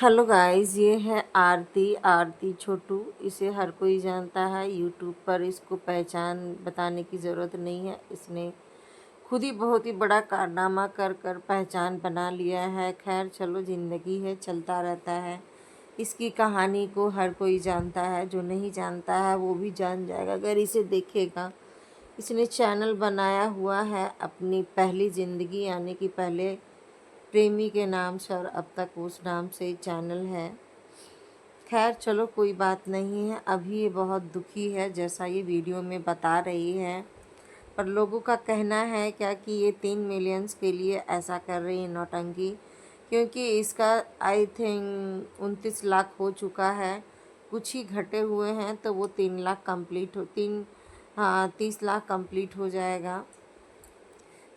Hello guys, ये है आरती आरती छोटू। इसे हर कोई जानता है यूट्यूब पर। इसको पहचान बताने की ज़रूरत नहीं है। इसने खुद ही बहुत ही बड़ा कारनामा कर कर पहचान बना लिया है। खैर चलो, ज़िंदगी है, चलता रहता है। इसकी कहानी को हर कोई जानता है। जो नहीं जानता है वो भी जान जाएगा अगर इसे देखेगा। इसने चैनल बनाया हुआ है अपनी पहली ज़िंदगी यानी कि पहले प्रेमी के नाम से, और अब तक उस नाम से चैनल है। खैर चलो, कोई बात नहीं है। अभी ये बहुत दुखी है जैसा ये वीडियो में बता रही है। पर लोगों का कहना है क्या कि ये 3 मिलियंस के लिए ऐसा कर रही है नौटंकी, क्योंकि इसका आई थिंक 29 लाख हो चुका है। कुछ ही घटे हुए हैं तो वो 3 लाख कंप्लीट हो 3 हाँ 30 लाख कंप्लीट हो जाएगा।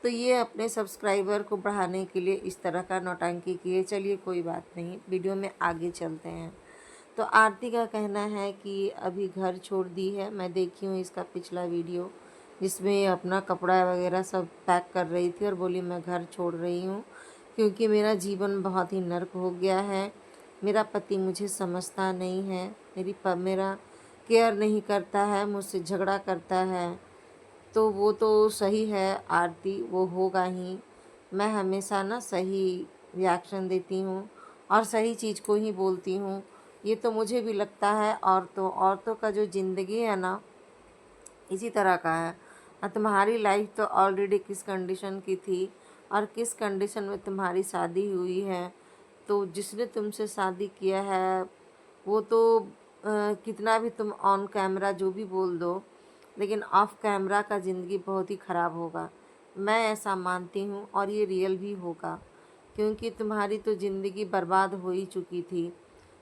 तो ये अपने सब्सक्राइबर को बढ़ाने के लिए इस तरह का नौटंकी किए। चलिए कोई बात नहीं, वीडियो में आगे चलते हैं। तो आरती का कहना है कि अभी घर छोड़ दी है। मैं देखी हूँ इसका पिछला वीडियो जिसमें ये अपना कपड़ा वगैरह सब पैक कर रही थी और बोली मैं घर छोड़ रही हूँ क्योंकि मेरा जीवन बहुत ही नर्क हो गया है। मेरा पति मुझे समझता नहीं है, मेरा केयर नहीं करता है, मुझसे झगड़ा करता है। तो वो तो सही है आरती, वो होगा ही। मैं हमेशा ना सही रिएक्शन देती हूँ और सही चीज़ को ही बोलती हूँ। ये तो मुझे भी लगता है। औरतों का जो ज़िंदगी है ना, इसी तरह का है। और तुम्हारी लाइफ तो ऑलरेडी किस कंडीशन की थी और किस कंडीशन में तुम्हारी शादी हुई है। तो जिसने तुमसे शादी किया है वो तो कितना भी तुम ऑन कैमरा जो भी बोल दो, लेकिन ऑफ कैमरा का ज़िंदगी बहुत ही ख़राब होगा। मैं ऐसा मानती हूँ और ये रियल भी होगा, क्योंकि तुम्हारी तो ज़िंदगी बर्बाद हो ही चुकी थी।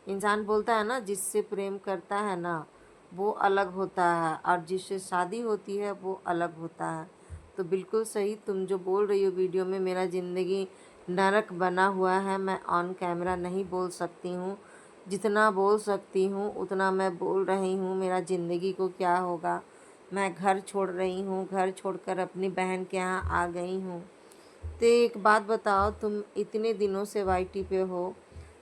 इंसान बोलता है ना, जिससे प्रेम करता है ना वो अलग होता है और जिससे शादी होती है वो अलग होता है। तो बिल्कुल सही तुम जो बोल रही हो वीडियो में, मेरा ज़िंदगी नरक बना हुआ है। मैं ऑन कैमरा नहीं बोल सकती हूँ। जितना बोल सकती हूँ उतना मैं बोल रही हूँ। मेरा ज़िंदगी को क्या होगा। मैं घर छोड़ रही हूँ, घर छोड़कर अपनी बहन के यहाँ आ गई हूँ। तो एक बात बताओ, तुम इतने दिनों से वाईटी पे हो,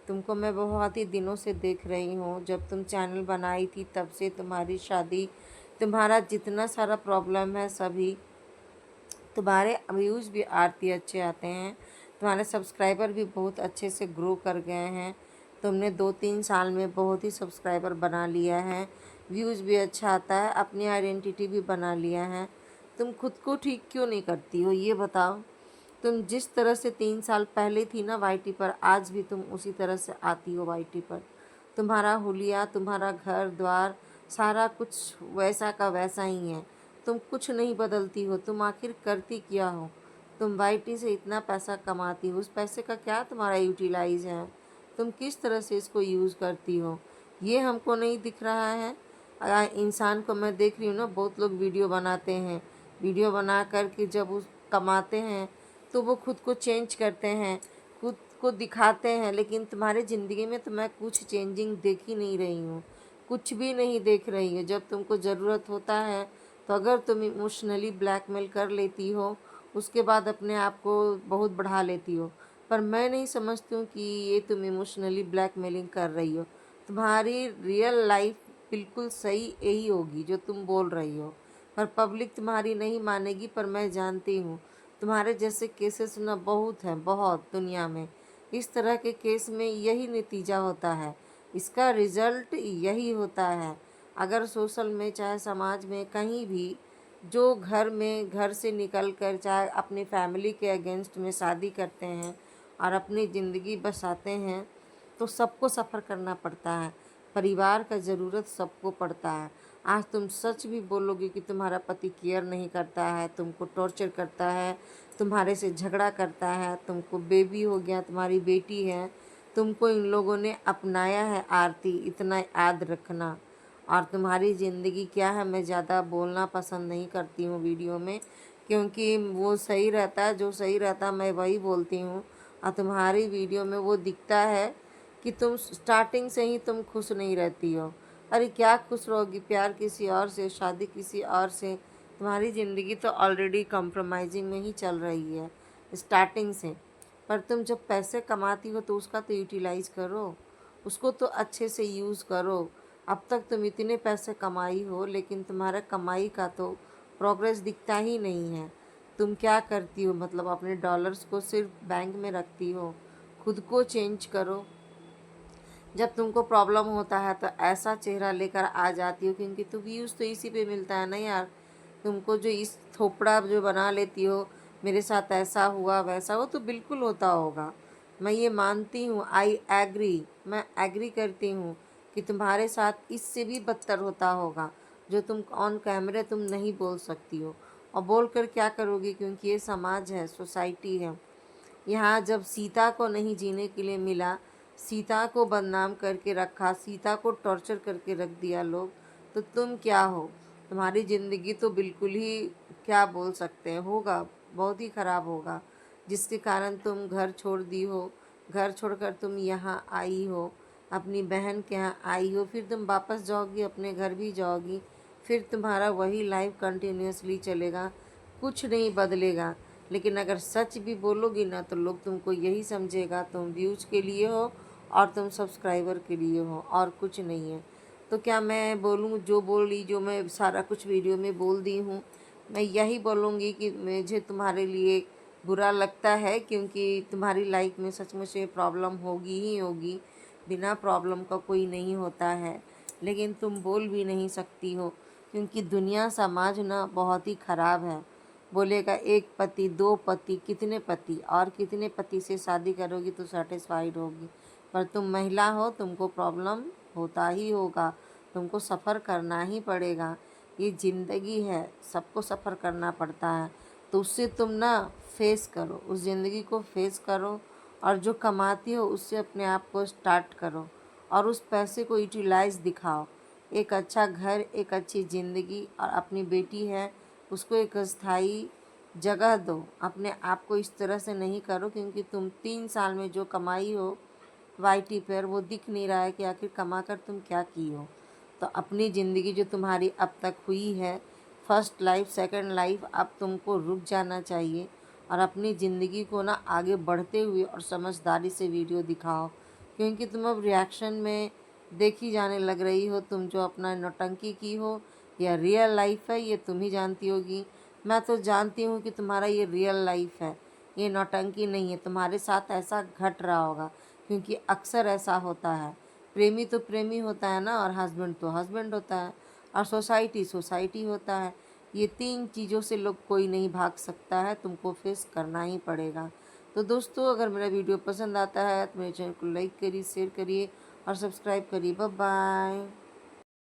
तुमको मैं बहुत ही दिनों से देख रही हूँ। जब तुम चैनल बनाई थी तब से तुम्हारी शादी, तुम्हारा जितना सारा प्रॉब्लम है सभी, तुम्हारे व्यूज़ भी आरती अच्छे आते हैं, तुम्हारे सब्सक्राइबर भी बहुत अच्छे से ग्रो कर गए हैं। तुमने 2-3 साल में बहुत ही सब्सक्राइबर बना लिया है, व्यूज़ भी अच्छा आता है, अपनी आइडेंटिटी भी बना लिया है। तुम खुद को ठीक क्यों नहीं करती हो ये बताओ। तुम जिस तरह से 3 साल पहले थी ना वाईटी पर, आज भी तुम उसी तरह से आती हो वाईटी पर। तुम्हारा हुलिया, तुम्हारा घर द्वार, सारा कुछ वैसा का वैसा ही है। तुम कुछ नहीं बदलती हो। तुम आखिर करती क्या हो। तुम वाईटी से इतना पैसा कमाती हो, उस पैसे का क्या तुम्हारा यूटिलाइज है। तुम किस तरह से इसको यूज़ करती हो ये हमको नहीं दिख रहा है। इंसान को मैं देख रही हूँ ना, बहुत लोग वीडियो बनाते हैं, वीडियो बना कर के जब उस कमाते हैं तो वो खुद को चेंज करते हैं, खुद को दिखाते हैं। लेकिन तुम्हारे ज़िंदगी में तो मैं कुछ चेंजिंग देख ही नहीं रही हूँ, कुछ भी नहीं देख रही हूँ। जब तुमको ज़रूरत होता है तो अगर तुम इमोशनली ब्लैकमेल कर लेती हो, उसके बाद अपने आप को बहुत बढ़ा लेती हो। पर मैं नहीं समझती हूँ कि ये तुम इमोशनली ब्लैकमेलिंग कर रही हो। तुम्हारी रियल लाइफ बिल्कुल सही यही होगी जो तुम बोल रही हो, पर पब्लिक तुम्हारी नहीं मानेगी। पर मैं जानती हूँ तुम्हारे जैसे केसेस ना बहुत हैं, बहुत दुनिया में। इस तरह के केस में यही नतीजा होता है, इसका रिज़ल्ट यही होता है। अगर सोशल में चाहे समाज में कहीं भी जो घर से निकल कर चाहे अपनी फैमिली के अगेंस्ट में शादी करते हैं और अपनी ज़िंदगी बसाते हैं तो सबको सफ़र करना पड़ता है। परिवार का ज़रूरत सबको पड़ता है। आज तुम सच भी बोलोगे कि तुम्हारा पति केयर नहीं करता है, तुमको टॉर्चर करता है, तुम्हारे से झगड़ा करता है, तुमको बेबी हो गया, तुम्हारी बेटी है, तुमको इन लोगों ने अपनाया है आरती, इतना याद रखना। और तुम्हारी ज़िंदगी क्या है, मैं ज़्यादा बोलना पसंद नहीं करती हूँ वीडियो में, क्योंकि वो सही रहता है, जो सही रहता है मैं वही बोलती हूँ। और तुम्हारी वीडियो में वो दिखता है कि तुम स्टार्टिंग से ही तुम खुश नहीं रहती हो। अरे क्या खुश रहोगी, प्यार किसी और से, शादी किसी और से। तुम्हारी ज़िंदगी तो ऑलरेडी कॉम्प्रोमाइजिंग में ही चल रही है स्टार्टिंग से। पर तुम जब पैसे कमाती हो तो उसका तो यूटिलाइज करो। उसको तो अच्छे से यूज़ करो। अब तक तुम इतने पैसे कमाई हो, लेकिन तुम्हारा कमाई का तो प्रोग्रेस दिखता ही नहीं है। तुम क्या करती हो, मतलब अपने डॉलर्स को सिर्फ बैंक में रखती हो। खुद को चेंज करो। जब तुमको प्रॉब्लम होता है तो ऐसा चेहरा लेकर आ जाती हो, क्योंकि तो व्यूज़ तो इसी पे मिलता है ना यार। तुमको जो इस थोपड़ा जो बना लेती हो, मेरे साथ ऐसा हुआ वैसा, वो तो बिल्कुल होता होगा। मैं ये मानती हूँ, आई एग्री, मैं एग्री करती हूँ कि तुम्हारे साथ इससे भी बदतर होता होगा, जो तुम ऑन कैमरे तुम नहीं बोल सकती हो। और बोल कर क्या करोगी, क्योंकि ये समाज है, सोसाइटी है। यहाँ जब सीता को नहीं जीने के लिए मिला, सीता को बदनाम करके रखा, सीता को टॉर्चर करके रख दिया लोग, तो तुम क्या हो। तुम्हारी ज़िंदगी तो बिल्कुल ही, क्या बोल सकते हैं, होगा बहुत ही ख़राब होगा, जिसके कारण तुम घर छोड़ दी हो। घर छोड़कर तुम यहाँ आई हो, अपनी बहन के यहाँ आई हो, फिर तुम वापस जाओगी, अपने घर भी जाओगी, फिर तुम्हारा वही लाइफ कंटिन्यूसली चलेगा, कुछ नहीं बदलेगा। लेकिन अगर सच भी बोलोगी ना, तो लोग तुमको यही समझेगा तुम व्यूज़ के लिए हो और तुम सब्सक्राइबर के लिए हो, और कुछ नहीं है। तो क्या मैं बोलूँ, जो बोली, जो मैं सारा कुछ वीडियो में बोल दी हूँ, मैं यही बोलूँगी कि मुझे तुम्हारे लिए बुरा लगता है, क्योंकि तुम्हारी लाइफ में सचमुच में प्रॉब्लम होगी ही होगी। बिना प्रॉब्लम का कोई नहीं होता है, लेकिन तुम बोल भी नहीं सकती हो, क्योंकि दुनिया समाज ना बहुत ही ख़राब है। बोलेगा एक पति, दो पति, कितने पति, और कितने पति से शादी करोगी तो सेटिस्फाइड होगी। पर तुम महिला हो, तुमको प्रॉब्लम होता ही होगा, तुमको सफ़र करना ही पड़ेगा। ये ज़िंदगी है, सबको सफ़र करना पड़ता है। तो उससे तुम ना फेस करो, उस ज़िंदगी को फेस करो, और जो कमाती हो उससे अपने आप को स्टार्ट करो, और उस पैसे को यूटिलाइज दिखाओ। एक अच्छा घर, एक अच्छी ज़िंदगी, और अपनी बेटी है उसको एक स्थायी जगह दो। अपने आप को इस तरह से नहीं करो, क्योंकि तुम 3 साल में जो कमाई हो वाईटी पर, वो दिख नहीं रहा है कि आखिर कमा कर तुम क्या की हो। तो अपनी ज़िंदगी जो तुम्हारी अब तक हुई है, फर्स्ट लाइफ, सेकंड लाइफ, अब तुमको रुक जाना चाहिए, और अपनी ज़िंदगी को ना आगे बढ़ते हुए और समझदारी से वीडियो दिखाओ। क्योंकि तुम अब रिएक्शन में देखी जाने लग रही हो। तुम जो अपना नौटंकी की हो या रियल लाइफ है, ये तुम ही जानती होगी। मैं तो जानती हूँ कि तुम्हारा ये रियल लाइफ है, ये नौटंकी नहीं है। तुम्हारे साथ ऐसा घट रहा होगा, क्योंकि अक्सर ऐसा होता है। प्रेमी तो प्रेमी होता है ना, और हस्बैंड तो हस्बैंड होता है, और सोसाइटी सोसाइटी होता है। ये 3 चीज़ों से लोग कोई नहीं भाग सकता है, तुमको फेस करना ही पड़ेगा। तो दोस्तों, अगर मेरा वीडियो पसंद आता है तो मेरे चैनल को लाइक करिए, शेयर करिए और सब्सक्राइब करिए। Bye bye.